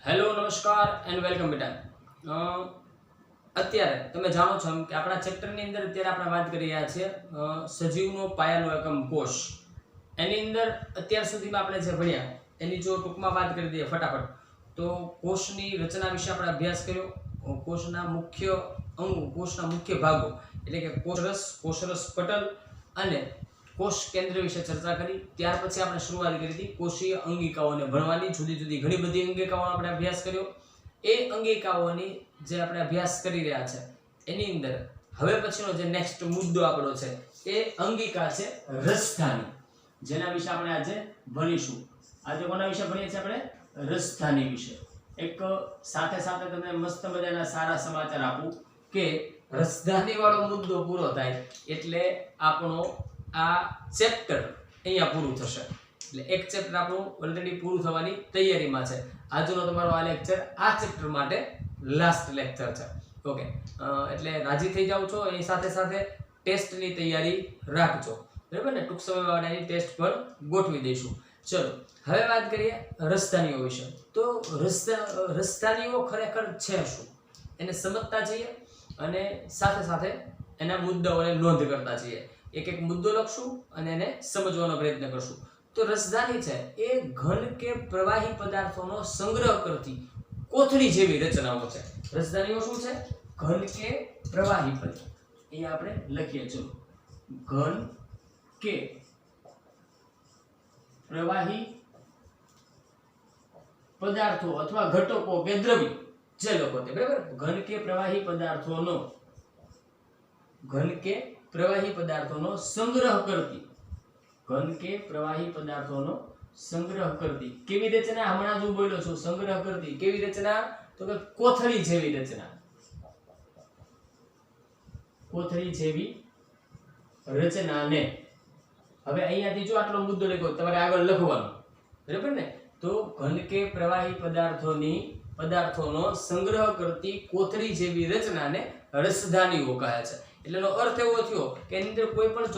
Hello નમસ્કાર and welcome બેટા અત્યારે તમે જાણો છો કે આપણા ચેપ્ટરની અંદર અત્યારે આપણે વાત કરી રહ્યા છીએ સજીવનો પાયાનો એકમ કોષ. એની અંદર અત્યાર સુધીમાં આપણે જે ભણ્યા એની જો ટૂંકમાં વાત કરી દઈએ ફટાફટ તો કોષની રચના વિશે આપણે અભ્યાસ કર્યો. કોષના મુખ્ય અંગો, કોષના મુખ્ય ભાગો એટલે કે કોષરસ, કોષરસ પટલ અને કોષ કેન્દ્ર વિશે ચર્ચા કરી. ત્યાર પછી આપણે શરૂઆત કરી હતી કોષીય અંગિકાઓને ભણવાની. જુદી જુદી ઘણી બધી અંગિકાઓનો આપણે અભ્યાસ કર્યો. એ અંગિકાઓની જે આપણે અભ્યાસ કરી રહ્યા છે એની અંદર હવે પછીનો જે નેક્સ્ટ મુદ્દો આપણો છે એ અંગિકા છે રસધાની, જેના વિશે આપણે આજે ભણીશું. આજે કોના વિશે ભણીએ છીએ આપણે? રસધાની વિશે. એક સાથે સાથે તમને મસ્ત મજાના સારા સમાચાર આપું કે રસધાની વાળો મુદ્દો પૂરો થાય એટલે આપણો આ ચેપ્ટર અહીંયા પૂરું થશે. એટલે એક ચેપ્ટર આપણું ઓલરેડી પૂરું થવાની તૈયારીમાં છે. આજનો તમારો આ લેક્ચર આ ચેપ્ટર માટે લાસ્ટ લેક્ચર છે. ઓકે, એટલે રાજી થઈ જાવ છો. એની સાથે સાથે ટેસ્ટની તૈયારી રાખજો, બરાબર ને? ટૂંક સમયમાં એની ટેસ્ટ પણ ગોઠવી દઈશું. ચલો હવે વાત કરીએ રસધાનીઓ વિશે. તો રસધાનીઓ ખરેખર છે શું એને સમજતા જઈએ અને સાથે સાથે એના મુદ્દાઓને નોંધ કરતા જઈએ. એક એક મુદ્દો લખશું અને એને સમજવાનો પ્રયત્ન કરશું. તો રસધાની છે એ ઘન કે પ્રવાહી પદાર્થોનો સંગ્રહ કરતી કોથળી જેવી રચનાઓ છે. રસધાનીઓ શું છે? ઘન કે પ્રવાહી પદાર્થ. અહીંયા આપણે લખીએ. ચલો, ઘન કે પ્રવાહી પદાર્થો અથવા ઘટકો કે દ્રવ્ય જે લોકો તે, બરાબર? ઘન કે પ્રવાહી પદાર્થોનો સંગ્રહ કરતી, ઘન કે પ્રવાહી પદાર્થોનો સંગ્રહ કરતી કેવી રચના? હમણાં જ હું બોલ્યો છું સંગ્રહ કરતી. કેવી રચના? તો કે કોથળી જેવી રચના. કોથળી જેવી રચનાને હવે અહીંયાથી જો આટલો મુદ્દો લખ્યો તમારે આગળ લખવાનો, બરાબર ને? તો ઘન કે પ્રવાહી પદાર્થોનો સંગ્રહ કરતી કોથળી જેવી રચનાને રસધાનીઓ કહે છે. એટલે એનો અર્થ એવો થયો કે એની અંદર કોઈ પણ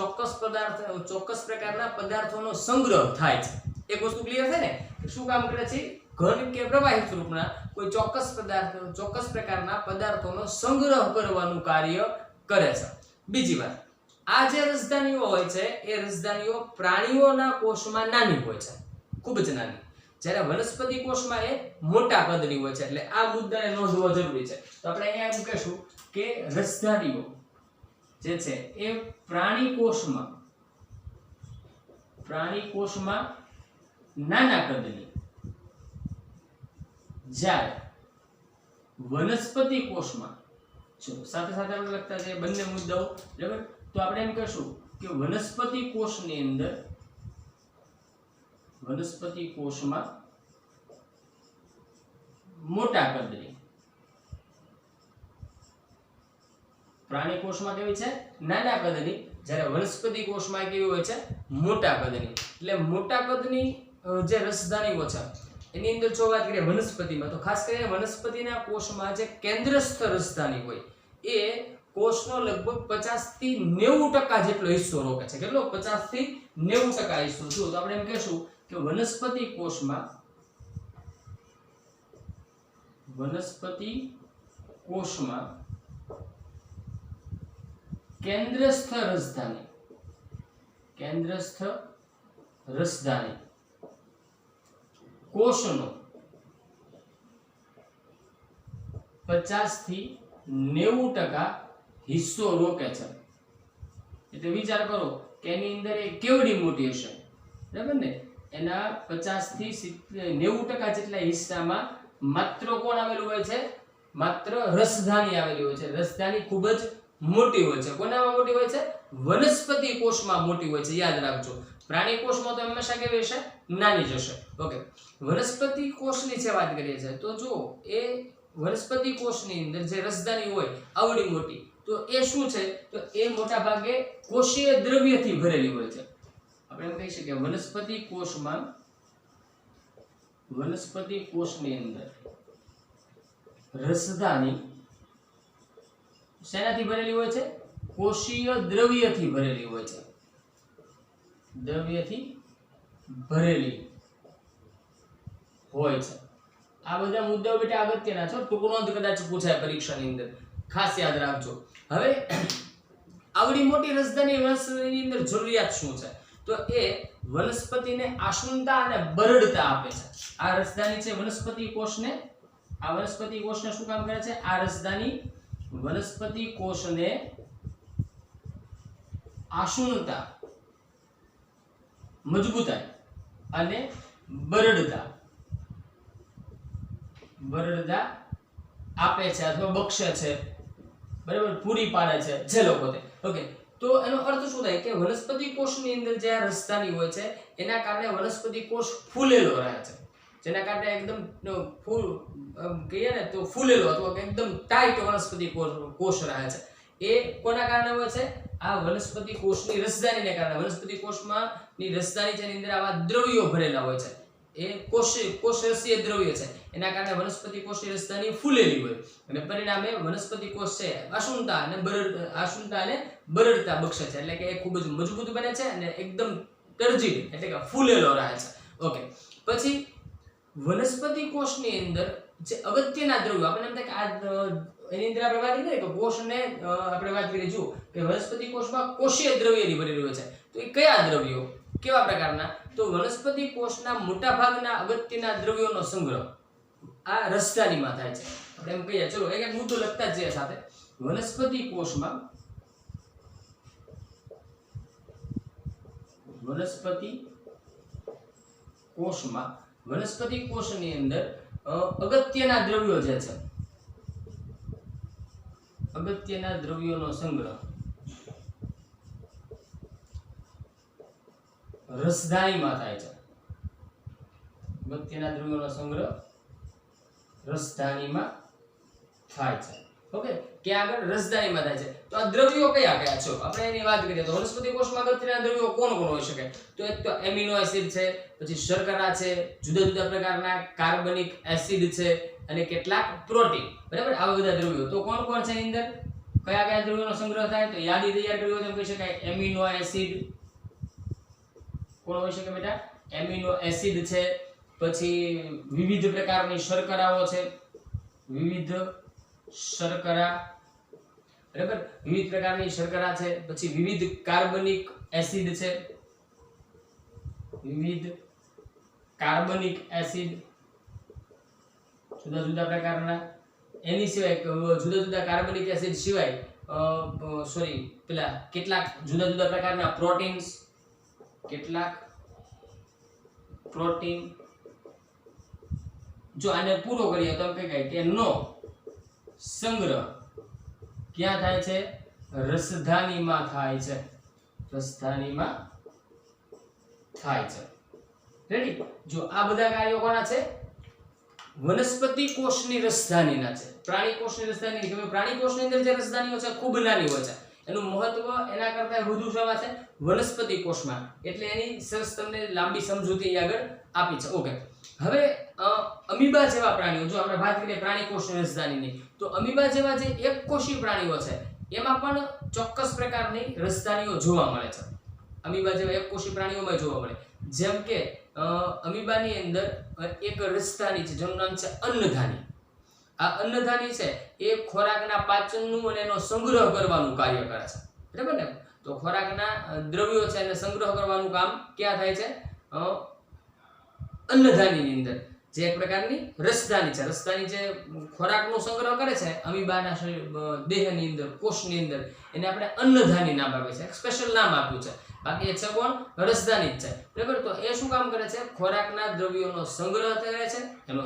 ચોક્કસ પ્રકારના પદાર્થોનો સંગ્રહ થાય છે. એક વસ્તુ ક્લિયર છે ને? શું કામ કરે છે? ઘન કે પ્રવાહી સ્વરૂપના કોઈ ચોક્કસ પ્રકારના પદાર્થોનો સંગ્રહ કરવાનું કાર્ય કરે છે. બીજી વાત, આ જે રસધાનીઓ હોય છે એ રસધાનીઓ પ્રાણીઓના કોષમાં નાની હોય છે, ખૂબ જ નાની. જ્યારે વનસ્પતિ કોષમાં એ મોટા કદની હોય છે. એટલે આ મુદ્દાને નોંધવો જરૂરી છે. તો આપણે અહીંયા એમ કહેશું કે રસધાનીઓ જે છે એ પ્રાણી કોષમાં નાના કદની, જ્યારે વનસ્પતિ કોષમાં, ચલો સાથે સાથે આપણે લખતા જઈએ બંને મુદ્દાઓ, બરાબર? તો આપણે એમ કહેશું કે વનસ્પતિ કોષમાં મોટા કદની, પ્રાણી કોષમાં કેવી છે? નાના કદની. જ્યારે વનસ્પતિ કોષમાં કેવી હોય છે? મોટા કદની. એટલે મોટા કદની જે રસધાનીઓ છે એની અંદર જો વાત કરીએ વનસ્પતિમાં, તો ખાસ કરીને વનસ્પતિના કોષમાં જે કેન્દ્રસ્થ રસધાની હોય એ કોષનો લગભગ 50 થી 90% જેટલો હિસ્સો રોકે છે. કેટલો? 50 થી 90% હિસ્સો. જો તો આપણે એમ કહેશું કે વનસ્પતિ કોષમાં કેન્દ્રસ્થ રસધાની કોષનો 50 થી 90% હિસ્સો રોકે છે. એટલે વિચાર કરો કે એની અંદર એ કેવડી મોટી હશે, બરાબર ને? એના 50 થી 90% જેટલા હિસ્સામાં માત્ર કોણ આવેલું હોય છે? માત્ર રસધાની આવેલી હોય છે. રસધાની ખૂબ જ મોટી હોય છે. કોનામાં મોટી હોય છે? વનસ્પતિ કોષમાં મોટી હોય છે. યાદ રાખજો. પ્રાણી કોષમાં તો હંમેશા કેવી હશે? નાની જ હશે. ઓકે, વનસ્પતિ કોષની જે વાત કરીએ છીએ તો જો એ વનસ્પતિ કોષની અંદર જે રસધાની હોય આવડી મોટી, તો એ શું છે? તો એ મોટા ભાગે કોષીય દ્રવ્યથી ભરેલી હોય છે. આપણે એમ કહી શકીએ વનસ્પતિ કોષની અંદર રસધાની શેનાથી ભરેલી હોય છે? કોષીય દ્રવ્યથી ભરેલી હોય છે. દ્રવ્યથી ભરેલી હોય છે. આ બધા મુદ્દાઓ બેટા અગત્યના છે, ટૂંક નોંધ કદાચ પૂછાય પરીક્ષાની અંદર, ખાસ યાદ રાખજો. હવે આવડી મોટી રસધાની વનસ્પતિની અંદર જરૂરિયાત શું છે? તો એ વનસ્પતિને આશુનતા અને બરડતા આપે છે. આ રસધાની છે વનસ્પતિ કોષને, આ વનસ્પતિ કોષને શું કામ કરે છે? આ રસધાની વનસ્પતિ કોષને આશુનતા, મજબૂતાઈ અને બરડતા આપે છે અથવા બક્ષે છે, બરાબર, પૂરી પાડે છે જે લોકો તે. ઓકે, તો એનો અર્થ શું થાય કે વનસ્પતિ કોષની અંદર જે આ રસધાની હોય છે એના કારણે વનસ્પતિ કોષ ફૂલેલો રહે છે, જેના કારણે એકદમ ફૂલ કહીએ ને તો ફૂલેલો અથવા એકદમ ટાઈટ વનસ્પતિ કોષ રહે છે. એ કોના કારણે હોય છે? આ વનસ્પતિ કોષની રસધાનીને કારણે. વનસ્પતિ કોષમાં ની રસધાની જેની અંદર આવા દ્રવ્યો ભરેલા હોય છે, એ કોષરસીય દ્રવ્ય છે, એના કારણે વનસ્પતિ કોષની રસધાની ફૂલેલી હોય અને પરિણામે વનસ્પતિ કોષ છે આશુનતા અને બરડતા બક્ષે છે, એટલે કે એ ખૂબ જ મજબૂત બને છે અને એકદમ ટર્જીડ એટલે કે ફૂલેલો રહે છે. ઓકે, પછી વનસ્પતિ કોષની અંદર જે અગત્યના દ્રવ્યો, આપણે એમ થાય કે આ એની અંદર આપણે વાત કરીએ કે કોષને આપણે વાત કરીએ, જો કે વનસ્પતિ કોષમાં કોષીય દ્રવ્યની ભરેલી હોય છે, તો એ કયા દ્રવ્યો, કેવા પ્રકારના? તો વનસ્પતિ કોષના મોટા ભાગના અગત્યના દ્રવ્યોનો સંગ્રહ આ રસધાનીમાં થાય છે. આપણે એમ કહીએ, ચલો એક મુદ્દો લખતા જ સાથે. વનસ્પતિ કોષમાં વનસ્પતિ કોષની અંદર અગત્યના દ્રવ્યો જે છે, અગત્યના દ્રવ્યોનો સંગ્રહ રસધાનીમાં થાય છે. અગત્યના દ્રવ્યોનો સંગ્રહ રસધાનીમાં થાય છે. ઓકે, ક્યાં આગળ? રસધાનીમાં થાય છે. તો આ દ્રવ્યો કયા કયા છે આપણે એની વાત કરીએ તો વનસ્પતિ કોષમાં અગત્યના દ્રવ્યો કોણ હોઈ શકે? તો એક તો એમિનો એસિડ છે, પછી શર્કરા છે, જુદા જુદા પ્રકારના કાર્બનિક એસિડ છે અને કેટલાક પ્રોટીન, બરાબર, આવા બધા દ્રવ્યો. તો કોણ કોણ છે એની અંદર? કયા કયા દ્રવ્યોનો સંગ્રહ થાય? તો યાદી તૈયાર કરવી હોય તો કહી શકાય એમિનો એસિડ. કોણ હોઈ શકે બેટા? એમિનો એસિડ છે, પછી વિવિધ પ્રકારની શર્કરાઓ છે, વિવિધ શર્કરા, બરાબર, વિવિધ પ્રકારની શર્કરા છે, પછી વિવિધ કાર્બનિક એસિડ છે, વિવિધ કાર્બનિક એસિડ જુદા જુદા પ્રકારના. એની સિવાય જુદા જુદા કાર્બનિક એસિડ સિવાય પેલા કેટલાક જુદા જુદા પ્રકારના પ્રોટીન્સ, કેટલાક પ્રોટીન. જો આને પૂરો કરીએ તો એમ કહેવાય કે નો સંગ્રહ ક્યાં થાય છે? રસધાનીમાં થાય છે. રસધાનીમાં થાય છે. રેડી? જો આ બધા કાર્યો કોના છે? વનસ્પતિ કોષની રસધાનીના છે. પ્રાણી કોષની રસધાની કે પ્રાણી કોષની અંદર જે રસધાનીઓ છે ખૂબ નાની હોય છે, એનું મહત્વ એના કરતા વધુ શેમાં છે? વનસ્પતિ કોષમાં. એટલે એની સરસ તમને લાંબી સમજૂતી આગળ આપી છે. ઓકે, હવે અમીબા જેવા પ્રાણીઓ, જો આપણે વાત કરીએ પ્રાણી કોષની રસધાનીની, તો અમીબા જેવા જે એક કોષી પ્રાણીઓ છે એમાં પણ ચોક્કસ પ્રકારની રસધાનીઓ જોવા મળે છે. અમીબા જેવા એક કોષી પ્રાણીઓમાં જોવા મળે. જેમ કે અમીબાની અંદર એક રસધાની છે જેનું નામ છે અન્નધાની. આ અન્નધાની છે એ ખોરાકના પાચનનું અને એનો સંગ્રહ કરવાનું કાર્ય કરે છે, બરાબર ને? તો ખોરાકના દ્રવ્યો છે એને સંગ્રહ કરવાનું કામ ક્યાં થાય છે? અન્નધાનીની અંદર, જે એક પ્રકારની રસધાની છે. રસધાની જે ખોરાકનો સંગ્રહ કરે છે અમીબાના દેહની અંદર, કોષની અંદર, એને આપણે અન્નધાની નામ આપ્યું છે, એક સ્પેશિયલ નામ આપ્યું છે. બાકી એ છે કોણ? રસધાની જ છે, બરાબર. તો એ શું કામ કરે છે? ખોરાકના દ્રવ્યોનો સંગ્રહ કરે છે, એનો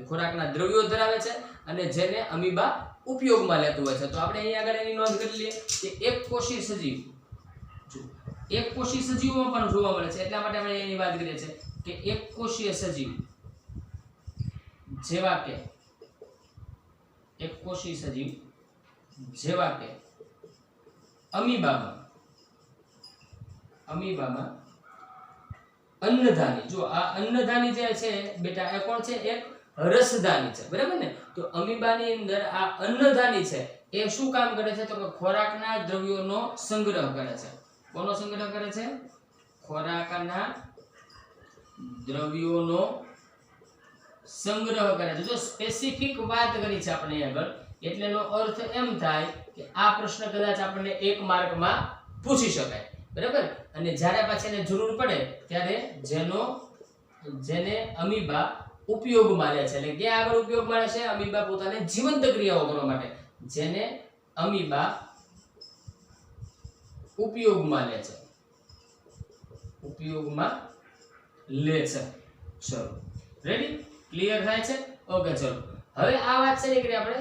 ખોરાકના દ્રવ્યો ધરાવે છે અને જેને અમીબા ઉપયોગમાં લેતું હોય છે. તો આપણે અહીં આગળ એની નોંધ કરી લઈએ કે એક કોષી સજીવ, એક કોષી સજીવોમાં પણ જોવા મળે છે. એટલા માટે આપણે એની વાત કરીએ છીએ કે એક કોષીય સજીવ જેવા કે અમીબામાં અન્નધાની. જો આ અન્નધાની જે છે બેટા એ કોણ છે? એક રસધાની છે, બરાબર ને? તો અમીબાની અંદર આ અન્નધાની છે એ શું કામ કરે છે? તો કે ખોરાકના દ્રવ્યોનો સંગ્રહ કરે છે. કોનો સંગ્રહ કરે છે? ખોરાકના દ્રવ્યોનો સંગ્રહ કરે છે. જો સ્પેસિફિક વાત કરી છે આપણે આગળ, એટલે એનો અર્થ એમ થાય કે આ પ્રશ્ન કદાચ આપણને 1 માર્કમાં પૂછી શકાય, બરાબર. અને જ્યારે પાછી એને જરૂર પડે ત્યારે જેને અમીબા ઉપયોગમાં લે છે, એટલે ક્યાં આગળ ઉપયોગમાં લે છે? અમીબા પોતાને જીવંત ક્રિયાઓ કરવા માટે, જેને અમીબા ઉપયોગમાં લે છે, ઉપયોગમાં લે છે. ચલો રેડી, ક્લિયર થાય છે? ઓકે ચલો હવે આ વાત છે કે આપણે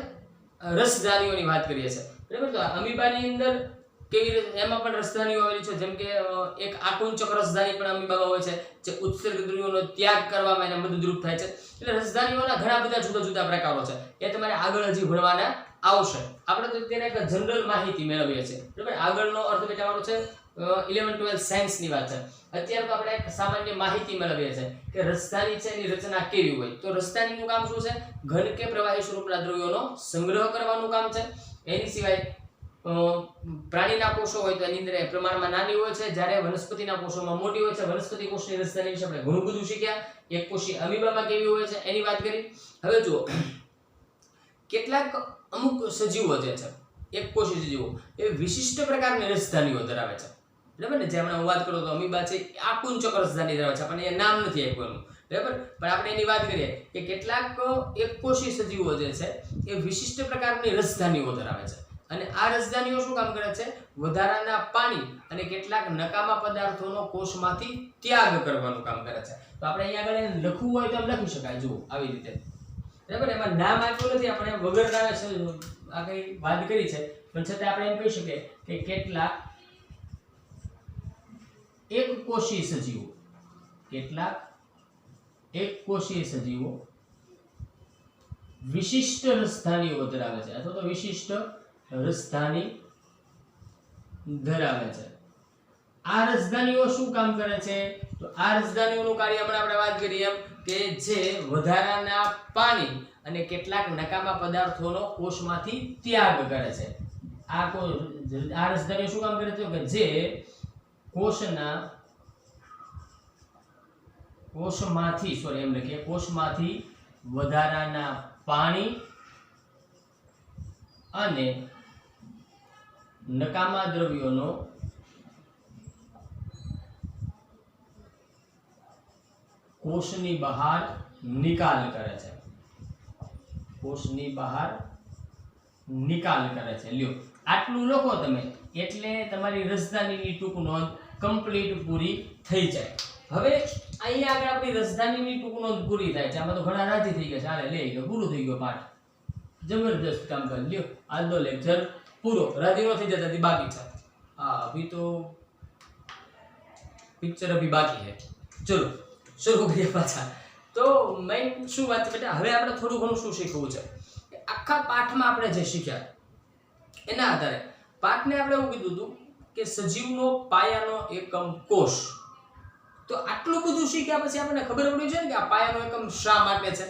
રસધાનીઓની વાત કરીએ છીએ, બરાબર. તો અમીબાની અંદર કેવી રીતે એમાં પણ રસધાનીઓ આવેલી છે, જેમ કે એક આકુંચક રસધાની પણ અમીબામાં હોય છે, જે ઉત્સર્ગ દ્રવ્યોનો ત્યાગ કરવામાં એને મદદરૂપ થાય છે. એટલે રસધાનીઓના ઘણા બધા જુદા જુદા પ્રકારો છે, એ તમારે આગળ હજી ભણવાના આવશે. આપણે તો તેને એક જનરલ માહિતી મેળવીએ છીએ, બરાબર. આગળનો અર્થ બેટાવાનો છે 11 12 સાયન્સ ની વાત છે. અત્યારે તો આપણે એક સામાન્ય માહિતી મેળવીએ છીએ કે રસધાની છે એની રચના કેવી હોય. તો રસધાનીનું કામ શું છે? ઘન કે પ્રવાહી સ્વરૂપના દ્રવ્યોનો સંગ્રહ કરવાનું કામ છે. એની સિવાય પ્રાણીના કોષો હોય તો એની અંદર પ્રમાણમાં નાની હોય છે, જ્યારે વનસ્પતિના કોષોમાં મોટી હોય છે. વનસ્પતિ કોષની રસધાની વિશે આપણે ઘણું બધું શીખ્યા. એક કોષી અમીબામાં કેવી હોય છે એની વાત કરી. હવે જુઓ, કેટલાક અમુક સજીવો જે છે, એક કોષી સજીવો, એ વિશિષ્ટ પ્રકારની રસધાનીઓ ધરાવે છે, બરાબર ને. જે હમણાં હું વાત કરું તો અમીબા છે આકુંચક રસધાની ધરાવે છે, આપણને એ નામ નથી આપ્યું, બરાબર. પણ આપણે એની વાત કરીએ કે કેટલાક એક કોષી સજીવો જે છે એ વિશિષ્ટ પ્રકારની રસધાનીઓ ધરાવે છે. અને આ રસધાનીઓ શું કામ કરે છે? વધારાના પાણી અને કેટલાક નકામા પદાર્થોનો કોષમાંથી ત્યાગ કરવાનું કામ કરે છે. તો આપણે અહીંયા આગળ એને લખવું હોય તો એમ લખી શકાય, જુઓ આવી રીતે, બરાબર. એમાં નામ આપ્યું નથી, આપણે વગર નામે આ કઈ વાત કરી છે, પણ છતાં આપણે એમ કહી શકીએ કે કેટલાક એક કોષીય સજીવો, કેટલાક એક કોષીય સજીવો વિશિષ્ટ રસધાનીઓ ધરાવે છે, અથવા તો વિશિષ્ટ રસધાની ધરાવે છે. આ રસધાનીઓ શું કામ કરે છે? તો આ રસધાનીઓનું કાર્ય આપણે વાત કરીએ એમ કે જે વધારાના પાણી અને કેટલાક નકામા પદાર્થોનો કોષમાંથી ત્યાગ કરે છે. આ રસધાનીઓ શું કામ કરે છે? કે જે કોષમાંથી વધારાના પાણી અને નકામા દ્રવ્યોનો કોષની બહાર નિકાલ કરે છે, કોષની બહાર નિકાલ કરે છે. લ્યો આટલું લખો તમે, એટલે તમારી રસધાનીની ટૂંક નોંધ કમ્પ્લીટ પૂરી થઈ જાય. હવે અહીંયા આગળ આપણી રસધાનીની ટૂંક નોંધ પૂરી થાય છે. આમાં તો ઘણા રાજી થઈ ગયા છે, હાલે લઈ લો, પૂરું થઈ ગયો પાઠ, જબરદસ્ત કામ કરી લ્યો. આજનો લેક્ચર પૂરો. રાજી નો થઈ જતા બાકી છે. હા, અભી તો પિક્ચર અભી બાકી है. ચલો શરૂ કરીએ પાછા. તો મેઇન શું વાત છે બેટા, હવે આપણે થોડું ઘણું શું શીખવું છે? આખા પાઠમાં આપણે જે શીખ્યા એના આધારે પાઠને આપણે એવું કીધું હતું કે સજીવનો પાયાનો એકમ કોષ. તો આટલું બધું શીખ્યા પછી આપણને ખબર પડી છે ને કે આ પાયાનો એકમ શા માટે છે,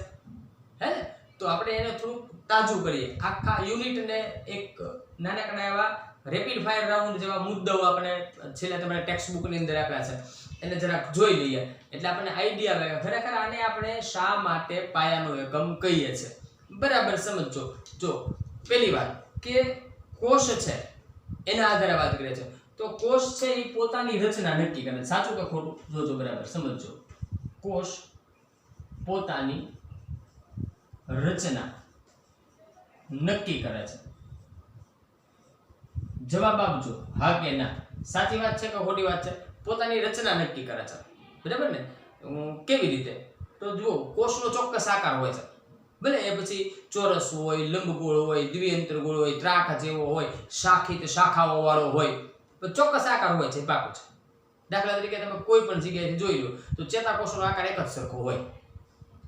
હે ને? તો આપણે એને થોડું તાજું કરીએ. આખા યુનિટને એક નાનકડા એવા રેપિડ ફાયર રાઉન્ડ જેવા મુદ્દાઓ આપણે છેલ્લે તમને ટેક્સ્ટ બુકની અંદર આપ્યા છે, એને જરાક જોઈ લઈએ એટલે આપણને આઈડિયા આવે ખરેખર આને આપણે શા માટે પાયાનો એકમ કહીએ છીએ. બરાબર સમજો. જો પહેલી વાત કે કોષ છે એના આધારે વાત કરીએ છીએ. તો કોષ છે એ પોતાની રચના નક્કી કરે. સાચું કે ખોટું? જોજો બરાબર સમજો. કોષ પોતાની રચના નક્કી કરે છે. જવાબ આપજો હા કે ના. સાચી વાત છે કે ખોટી વાત છે? પોતાની રચના નક્કી કરે છે, બરાબર ને? કેવી રીતે? તો જુઓ, કોષનો ચોક્કસ આકાર હોય છે, ભલે એ પછી ચોરસ હોય, લંબગોળ હોય, દ્વિઅંતરગોળ હોય, ત્રાક જેવો હોય, શાખિત શાખાઓ વાળો હોય, તો ચોક્કસ આકાર હોય છે, પાકું છે. દાખલા તરીકે તમે કોઈ પણ જગ્યાએથી જોઈ લો તો ચેતાકોષનો આકાર એક જ સરખો હોય.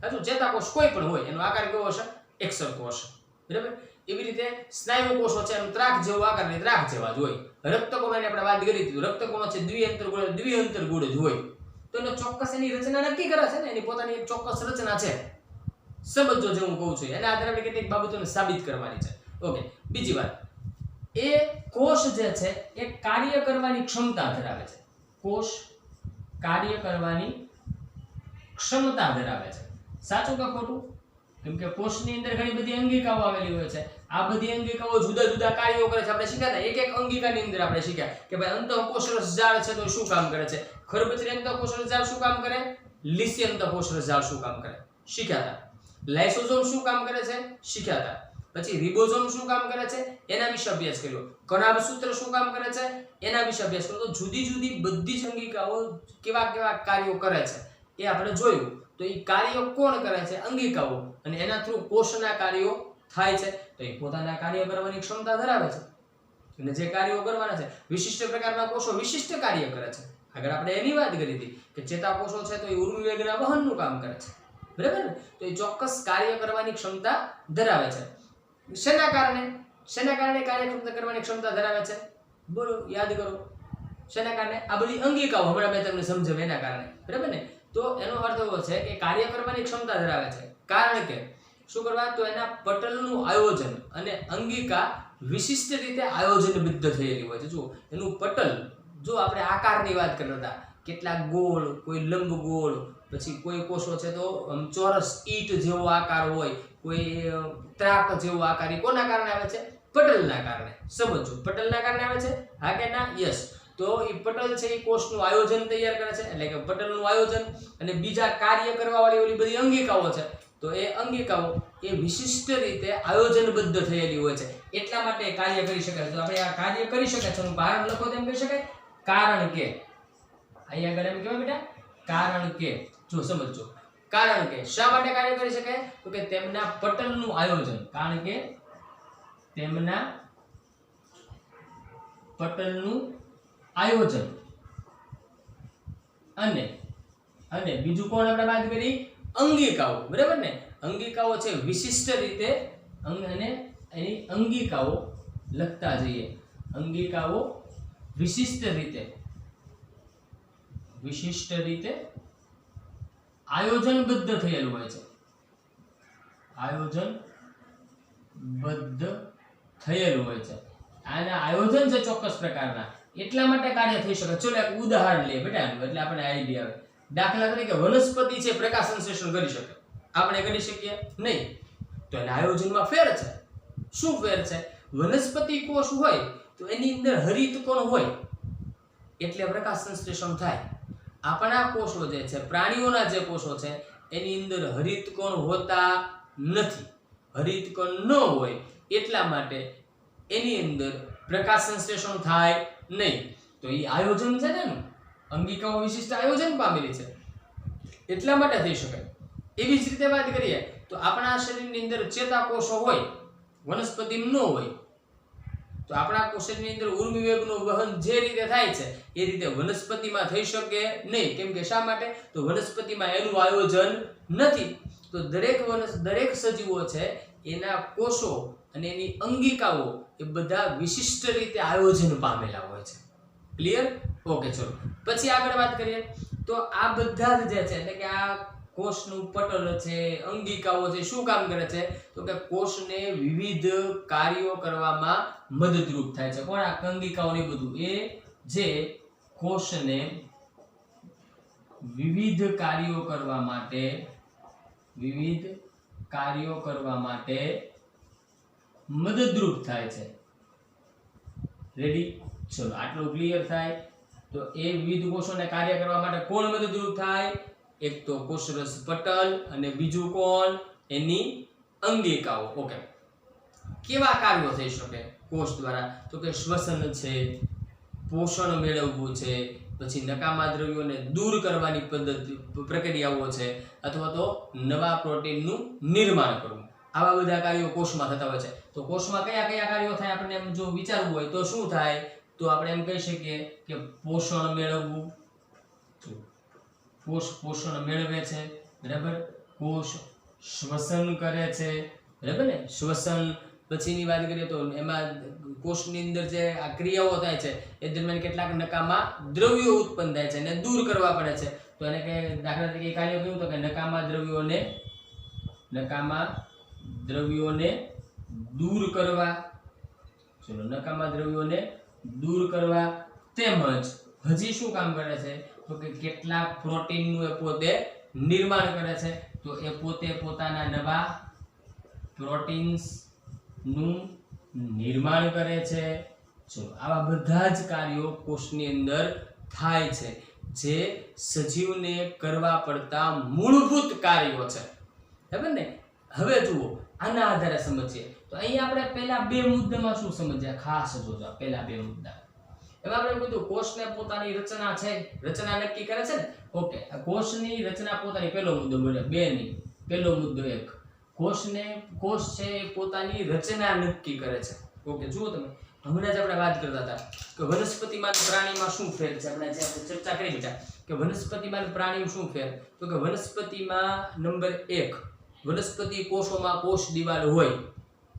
હજુ ચેતાકોષ કોઈ પણ હોય એનો આકાર કેવો હશે? એક સરખો હશે, બરાબર? એવી રીતે સ્નાયુ કોષો છે એનો ત્રાક જેવો આકાર ને ત્રાક જેવા જ હોય. રક્તકોષની આપણે વાત કરી હતી, રક્તકોષ છે દ્વિઅંતરગોળ જ હોય. તો એનો ચોક્કસ એની રચના નક્કી કરે છે ને, એની પોતાની એક ચોક્કસ રચના છે. સમજો જે હું કહું છું એના આધારે આપણે કેટલીક બાબતોને સાબિત કરવાની છે. ઓકે, બીજી વાત, એ કોષ જે છે એ કાર્ય કરવાની ક્ષમતા ધરાવે છે. કોષ કાર્ય કરવાની ક્ષમતા ધરાવે છે. સાચું કે ખોટું? કેમ કે કોષની અંદર ઘણી બધી અંગિકાઓ આવેલી હોય છે. આ બધી અંગિકાઓ જુદા જુદા કાર્યો કરે છે. આપણે શીખ્યા હતા એક એક અંગિકાની અંદર આપણે શીખ્યા કે ભાઈ અંતઃકોષરસ જાળ છે તો શું કામ કરે છે, ખરબચડી અંતઃકોષરસ જાળ શું કામ કરે, લીસી અંતઃકોષરસ જાળ શું કામ કરે, શીખ્યા હતા. લાઇસોસોમ શું કામ કરે છે, શીખ્યા હતા. પછી રિબોઝોમ શું કામ કરે છે એના વિશે અભ્યાસ કર્યો. કણાભ સૂત્ર શું કામ કરે છે એના વિશે અભ્યાસ કર્યો. તો જુદી જુદી બધી જ અંગિકાઓ કેવા કેવા કાર્યો કરે છે એ આપણે જોયું. તો એ કાર્યો કોણ કરે છે, અંગિકાઓ, અને એના થ્રુ કોષના કાર્યો થાય છે. તો એ પોતાના કાર્ય કરવાની ક્ષમતા ધરાવે છે અને જે કાર્યો કરવાના છે વિશિષ્ટ પ્રકારના કોષો વિશિષ્ટ કાર્ય કરે છે. આગળ આપણે એની વાત કરી હતી કે ચેતાકોષો છે તો એ ઉર્મિવેગના વહનનું કામ કરે છે, બરાબર ને. તો એ ચોક્કસ કાર્ય કરવાની ક્ષમતા ધરાવે છે. શેના કારણે કાર્યક્ષમતા કરવાની ક્ષમતા ધરાવે છે, બોલો, યાદ કરો. શેના કારણે? આ બધી અંગિકાઓ હમણાં મેં તમને સમજાવ્યું એના કારણે, બરાબર ને. તો એનો અર્થ એવો છે કે કાર્ય કરવાની ક્ષમતા ધરાવે છે કારણ કે શું કરવા, તો એના પટલનું આયોજન અને અંગિકા વિશિષ્ટ રીતે આયોજનબદ્ધ થયેલી હોય છે. જો એનું પટલ, જો આપણે આકારની વાત કરતા હતા, કેટલાક ગોળ, કોઈ લંબગોળ, પછી કોઈ કોષો છે તો ચોરસ ઈંટ જેવો આકાર હોય, કોઈ ત્રાક જેવો આકાર. એ કોના કારણે આવે છે? પટલના કારણે. સમજો, પટલના કારણે આવે છે, હા કે ના? યસ. તો એ પટલ છે એ કોષનું આયોજન તૈયાર કરે છે, એટલે કે પટલનું આયોજન અને બીજા કાર્ય કરવા વાળી ઓલી બધી અંગિકાઓ છે તો એ અંગિકાઓ એ વિશિષ્ટ રીતે આયોજનબદ્ધ થયેલી હોય છે, એટલા માટે કાર્ય કરી શકાય. તો આપણે આ કાર્ય કરી શકાય છે એનું કારણ લખો તેમ કહી શકાય, કારણ કે અહીંયા આગળ એમ કહેવાય બેટા, કારણ કે. જો સમજો, કારણ કે શા માટે કાર્ય કરી શકાય, તો કે તેમના પટલનું આયોજન, કારણ કે તેમના પટલનું આયોજન અને બીજું કોણ આપણે વાત કરી, અંગિકાઓ, બરાબર ને. અંગિકાઓ છે વિશિષ્ટ રીતે અને એની અંગિકાઓ લખતા જઈએ. અંગિકાઓ વિશિષ્ટ રીતે આયોજનબદ્ધ થયેલું હોય છે, આયોજનબદ્ધ થયેલું હોય છે. આના આયોજન છે ચોક્કસ પ્રકારના, એટલા માટે કાર્ય થઈ શકે. ચલો એક ઉદાહરણ લઈએ બેટા, એટલે આપણે આઈડિયા આવે. દાખલા તરીકે વનસ્પતિ છે પ્રકાશ સંશ્લેષણ કરી શકે, આપણે કરી શકીએ નહીં. તો એના આયોજનમાં ફેર છે. શું ફેર છે? વનસ્પતિ કોષ હોય તો એની અંદર હરિતકોણ હોય એટલે પ્રકાશ સંશ્લેષણ થાય. આપણા કોષો જે છે, પ્રાણીઓના જે કોષો છે એની અંદર હરિતકોણ હોતા નથી. હરિતકોણ ન હોય એટલા માટે એની અંદર પ્રકાશ સંશ્લેષણ થાય નહીં. તો એ આયોજન છે ને, અંગિકાઓ વિશિષ્ટ આયોજન પામેલી છે એટલા માટે થઈ શકે. એવી જ રીતે વાત કરીએ તો આપણા શરીરની અંદર ચેતાકોષો હોય, વનસ્પતિમાં ન હોય, તો આપણા કોષની અંદર ઉર્મિવેગનું વહન જે રીતે થાય છે એ રીતે વનસ્પતિમાં થઈ શકે નહીં. કેમ કે શા માટે? તો વનસ્પતિમાં એનું આયોજન નથી. તો દરેક સજીવો છે એના કોષો અને એની અંગિકાઓ એ બધા વિશિષ્ટ રીતે આયોજન પામેલા હોય છે. ક્લિયર? ઓકે, ચલો પછી આગળ વાત કરીએ. તો આ બધા જ જે છે એટલે કે આ કોષનું પટલ છે, અંગિકાઓ છે, શું કામ કરે છે? તો કે કોષને વિવિધ કાર્યો કરવામાં મદદરૂપ થાય છે. કોણ? આ અંગિકાઓની બધું એ જે કોષને વિવિધ કાર્યો કરવા માટે મદદરૂપ થાય છે. રેડી? ચલો આટલું ક્લિયર થાય. તો એ વિવિધ કોષોને કાર્ય કરવા માટે કોણ મદદરૂપ થાય? એક તો કોષરસ પટલ અને બીજું કોણ? એની અંગિકાઓ. ઓકે, કેવા કાર્યો થઈ શકે કોષ દ્વારા? તો કે શ્વસન છે, પોષણ મેળવવું છે, પછી નકામા દ્રવ્યોને દૂર કરવાની પ્રક્રિયાઓ છે, અથવા તો નવા પ્રોટીનનું નિર્માણ કરવું. આવા બધા કાર્યો કોષમાં થતા હોય છે. તો કોષમાં કયા કયા કાર્યો થાય આપણે એમ જો વિચારવું હોય તો શું થાય? તો આપણે એમ કહી શકીએ કે પોષણ મેળવવું, કોષ પોષણ મેળવે છે, બરાબર. કોષ શ્વસન કરે છે, બરાબર ને. શ્વસન પછીની વાત કરીએ તો એમાં કોષની અંદર જે આ ક્રિયાઓ થાય છે એ દરમિયાન કેટલાક નકામા દ્રવ્યો ઉત્પન્ન થાય છે અને દૂર કરવા પડે છે. તો એને કે દાખલા તરીકે કાર્ય કહ્યું તો કે નકામા દ્રવ્યોને દૂર કરવા. ચલો, નકામા દ્રવ્યોને દૂર કરવા. તેમજ હજી શું કામ કરે છે? તો કે કેટલાક પ્રોટીનનું એ પોતે નિર્માણ કરે છે. તો એ પોતે પોતાના નવા પ્રોટીન્સનું નિર્માણ કરે છે. જો આવા બધા જ કાર્યો કોષની અંદર થાય છે, જે સજીવને કરવા પડતા મૂળભૂત કાર્યો છે. બરાબર ને? હવે જુઓ, આના આધારે સમજીએ તો અહીં આપણે પહેલા બે મુદ્દામાં શું સમજ્યા, ખાસ જોજો. પહેલા બે મુદ્દા એમાં આપણે કીધું કોષને પોતાની રચના છે, રચના નક્કી કરે છે ને. ઓકે, કોષની રચના પોતાની, પહેલો મુદ્દો બોલ્યા. બે નહીં, પહેલો મુદ્દો એક. કોષ છે એ પોતાની રચના નક્કી કરે છે. ઓકે, જુઓ તમે, હમણાં જ આપણે વાત કરતા હતા કે વનસ્પતિમાં પ્રાણીમાં શું ફેર છે. આપણે જે ચર્ચા કરી બેટા કે વનસ્પતિમાં પ્રાણીમાં શું ફેર, તો કે વનસ્પતિમાં નંબર 1, વનસ્પતિ કોષોમાં કોષ દિવાલ હોય,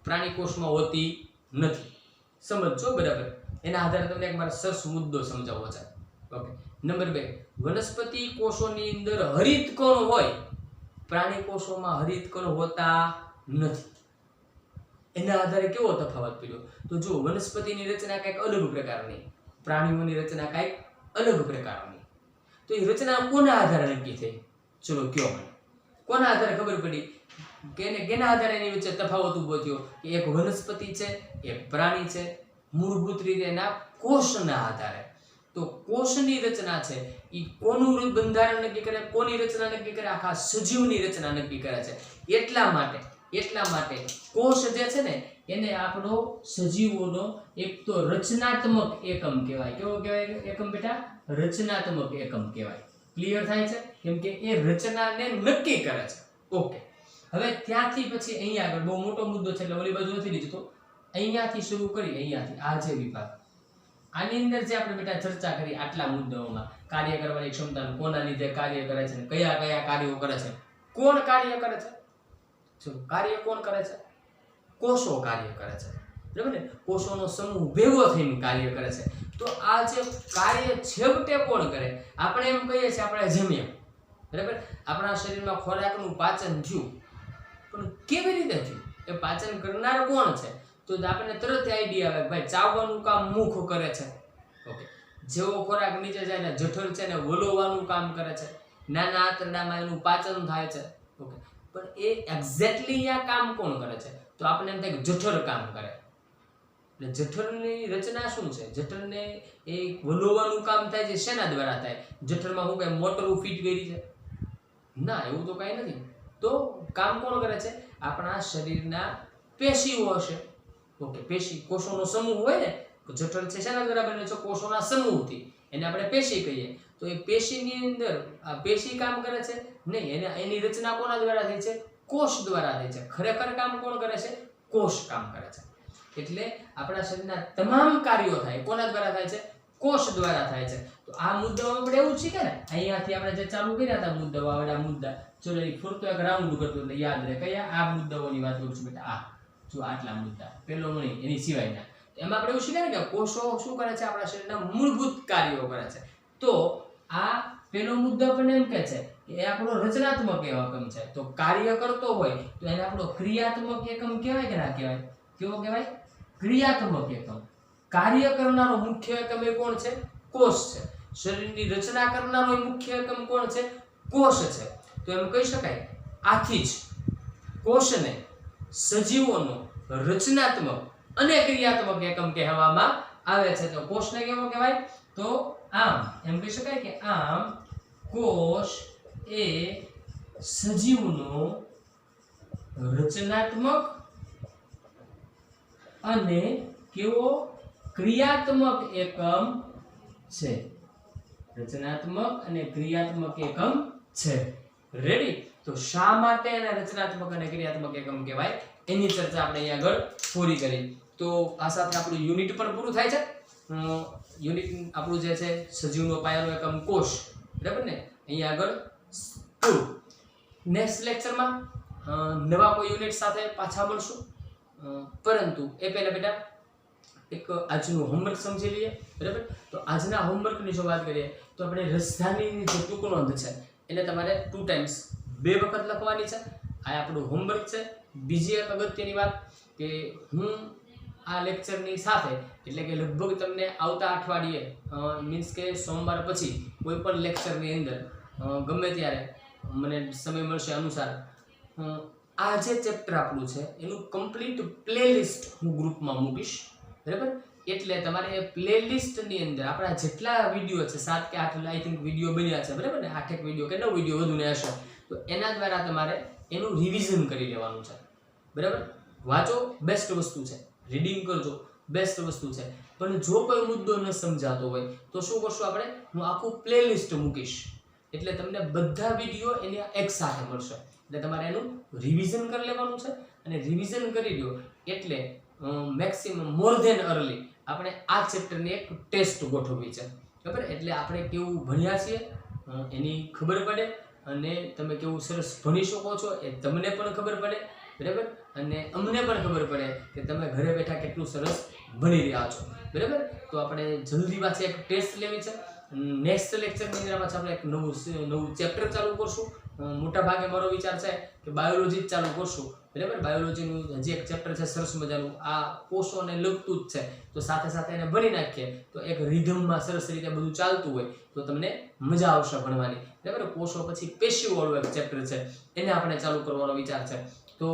પ્રાણી કોષમાં હોતી નથી. સમજો બરાબર. એના આધારે તમને એક મારો સરસ મુદ્દો સમજાવવો છે. ઓકે, નંબર 2, વનસ્પતિ કોષોની અંદર હરિતકણો હોય, પ્રાણી કોષોમાં હરિતકણો હોતા નથી. એના આધારે કેવો તફાવત પડ્યો, તો જો વનસ્પતિની રચના કંઈક અલગ પ્રકારની, પ્રાણીઓની રચના કંઈક અલગ પ્રકારની. તો એ રચના કોના આધારે નક્કી થઈ? ચલો કયો મને, કોના આધારે ખબર પડી કે કેના આધારે એની વચ્ચે તફાવત ઊભો થયો કે એક વનસ્પતિ છે, એક પ્રાણી છે? મૂળભૂત રીતે એના કોષના આધારે. તો કોષની રચના છે એ કોનું બંધારણ નક્કી કરે, કોની રચના નક્કી કરે? આખા સજીવની રચના નક્કી કરે છે. એટલા માટે કોષ જે છે ને એને આપણો સજીવોનો એક તો રચનાત્મક એકમ કહેવાય. કેવો કહેવાય એકમ બેટા? રચનાત્મક એકમ કહેવાય. ક્લિયર થાય છે? કેમ કે એ રચનાને નક્કી કરે છે. ઓકે, હવે ત્યાંથી પછી અહીંયા આગળ બહુ મોટો મુદ્દો છે એટલે ઓલી બાજુ નથી લીધો. અહીંયાથી શરૂ કરી, અહીંયાથી આ જે વિભાગ, આની અંદર જે આપણે બેટા ચર્ચા કરી આટલા મુદ્દાઓમાં, કાર્ય કરવાની ક્ષમતા, કોના લીધે કાર્ય કરે છે, કયા કયા કાર્યો કરે છે, કોણ કાર્ય કરે છે? કાર્ય કોણ કરે છે? કોષો કાર્ય કરે છે. બરાબર ને? કોષોનો સમૂહ ભેગો થઈને કાર્ય કરે છે. તો આ જે કાર્ય છેવટે કોણ કરે? આપણે એમ કહીએ છીએ આપણે જમ્યા, બરાબર, આપણા શરીરમાં ખોરાકનું પાચન થયું, પણ કેવી રીતે થયું? એ પાચન કરનાર કોણ છે? તો આપણને તરત આઈડિયા આવે, ભાઈ ચાવવાનું કામ મુખ કરે છે. ઓકે, જેવો ખોરાક નીચે જાય ને જઠર છે ને વલોવાનું કામ કરે છે, નાના આંતરડામાં એનું પાચન થાય છે. ઓકે, પણ એ એક્ઝેક્ટલી આ કામ કોણ કરે છે? તો આપણે એમ થાય કે જઠર કામ કરે. એટલે જઠરની રચના શું છે? જઠરને એ વલોવાનું કામ થાય છે, શેના દ્વારા થાય? જઠરમાં હું કઈ મોટરો ફિટ કરી છે? ના, એવું તો કઈ નથી. તો કામ કોણ કરે છે? આપણા શરીરના પેશીઓ હશે. ઓકે, પેશી કોષોનો સમૂહ હોય ને, તો જઠર છે શેના દ્વારા બને છે? કોષોના સમૂહથી. એને આપણે પેશી કહીએ. તો એ પેશીની અંદર આ પેશી કામ કરે છે? નહીં, એની રચના કોના દ્વારા થાય છે? કોષ દ્વારા થાય છે. ખરેખર કામ કોણ કરે છે? કોષ કામ કરે છે. એટલે આપણા શરીરના તમામ કાર્યો થાય કોના દ્વારા થાય છે? કોષ દ્વારા થાય છે. તો આ મુદ્દાઓ આપણે એવું શીખે ને, અહીંયાથી આપણે જે ચાલુ કર્યા હતા મુદ્દાઓ, આવડા મુદ્દા, ચલો એ ફરતો એક રાઉન્ડ કરતો એટલે યાદ રહે. કયા? આ મુદ્દાઓની વાત કરું છું બેટા. આ જો આટલા મુદ્દા, પેલો નહીં, એની સિવાયના. એમાં આપણે એવું શીખે ને કે કોષો શું કરે છે? આપણા શરીરના મૂળભૂત કાર્યો કરે છે. તો આ પેલો મુદ્દો આપણને એમ કહે છે કે એ આપણો રચનાત્મક એકમ છે. તો કાર્ય કરતો હોય તો એને આપણો ક્રિયાત્મક એકમ કહેવાય કે ના કહેવાય? કેવો કહેવાય? ક્રિયાત્મક એકમ. કાર્ય કરનારો મુખ્ય એકમ એ કોણ છે? કોષ છે. શરીરની રચના કરનારો મુખ્ય એકમ કોણ છે? કોષ છે. તો એમ કહી શકાય આથી જ કોષને સજીવોનો રચનાત્મક અને ક્રિયાત્મક એકમ કહેવામાં આવે છે. તો કોષને કેવો કહેવાય? તો આમ એમ કહી શકાય કે આમ કોષ એ સજીવનો રચનાત્મક અને કેવો ક્રિયાત્મક એકમ છે. રચનાત્મક અને ક્રિયાત્મક એકમ છે. રેડી? તો શા માટે એને રચનાત્મક અને ક્રિયાત્મક એકમ કહેવાય એની ચર્ચા આપણે અહીં આગળ પૂરી કરી. તો આ સાથે આપણું યુનિટ પણ પૂરું થાય છે. યુનિટ આપણું જે છે સજીવનો પાયાનો એકમ કોષ, બરાબર ને? અહીં આગળ પૂરું. નેક્સ્ટ લેક્ચરમાં નવા કોઈ યુનિટ સાથે પાછા મળશું. પરંતુ એ પહેલા બેટા એક આજનું હોમવર્ક સમજી લઈએ, બરાબર? તો આજના હોમવર્કની જો વાત કરીએ તો આપણે રાજધાનીની જે ટૂંકનોંધ છે એને તમારે 2 ટાઈમ્સ 2 વખત લખવાની છે. આ આપણું હોમવર્ક છે. બીજી એક અગત્યની વાત કે હું આ લેક્ચરની સાથે એટલે કે લગભગ તમને આવતા અઠવાડિયે મીન્સ કે સોમવાર પછી કોઈ પણ લેક્ચરની અંદર ગમે ત્યારે મને સમય મળશે અનુસાર આ જે ચેપ્ટર આપણું છે એનું કમ્પ્લીટ પ્લેલિસ્ટ હું ગ્રુપમાં મૂકીશ, બરાબર. એટલે તમારે એ પ્લેલિસ્ટની અંદર આપણા જેટલા વિડીયો છે 7 કે 8 આઈ થિંક વિડીયો બન્યા છે, બરાબર ને, 8 વિડીયો કે 9 વિડીયો વધુ ને હશે, તો એના દ્વારા તમારે એનું રિવિઝન કરી લેવાનું છે, બરાબર. વાંચો, બેસ્ટ વસ્તુ છે, રીડિંગ કરજો, બેસ્ટ વસ્તુ છે. પણ જો કોઈ મુદ્દો ન સમજાતો હોય તો શું કરશું આપણે, હું આખું પ્લેલિસ્ટ મૂકીશ, એટલે તમને બધા વિડીયો એની એક સાથે મળશે. એટલે તમારે એનું રિવિઝન કરી લેવાનું છે, અને રિવિઝન કરી લ્યો એટલે મેક્સિમમ મોર ધેન અર્લી આપણે આ ચેપ્ટરની એક ટેસ્ટ ગોઠવવી છે, બરાબર. એટલે આપણે કેવું ભણ્યા છીએ એની ખબર પડે, અને તમે કેવું સરસ ભણી શકો છો એ તમને પણ ખબર પડે, બરાબર. અને અમને પણ ખબર પડે કે તમે ઘરે બેઠા કેટલું સરસ ભણી રહ્યા છો, બરાબર. તો આપણે જલ્દી પાછી એક ટેસ્ટ લેવી છે. નેક્સ્ટ લેક્ચરની અંદર પાછા આપણે એક નવું ચેપ્ટર ચાલુ કરશું. મોટા ભાગે મારો વિચાર છે કે બાયોલોજી જ ચાલુ કરશું, બરાબર. બાયોલોજીનું હજી એક ચેપ્ટર છે સરસ મજાનું, આ કોષોને લગતું જ છે, તો સાથે સાથે એને ભણી નાખીએ તો એક રિધમમાં સરસ રીતે બધું ચાલતું હોય તો તમને મજા આવશે ભણવાની, બરાબર. કોષો પછી પેશીઓ વાળું એક ચેપ્ટર છે, એને આપણે ચાલુ કરવાનો વિચાર છે. તો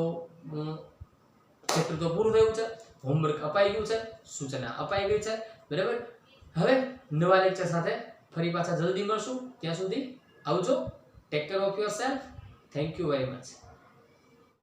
ચેપ્ટર તો પૂરું થયું છે, હોમવર્ક અપાઈ ગયું છે, સૂચના અપાઈ ગઈ છે, બરાબર. હવે નવા લેક્ચર સાથે ફરી પાછા જલ્દી મળશું. ત્યાં સુધી આવજો. Take care of yourself. Thank you very much.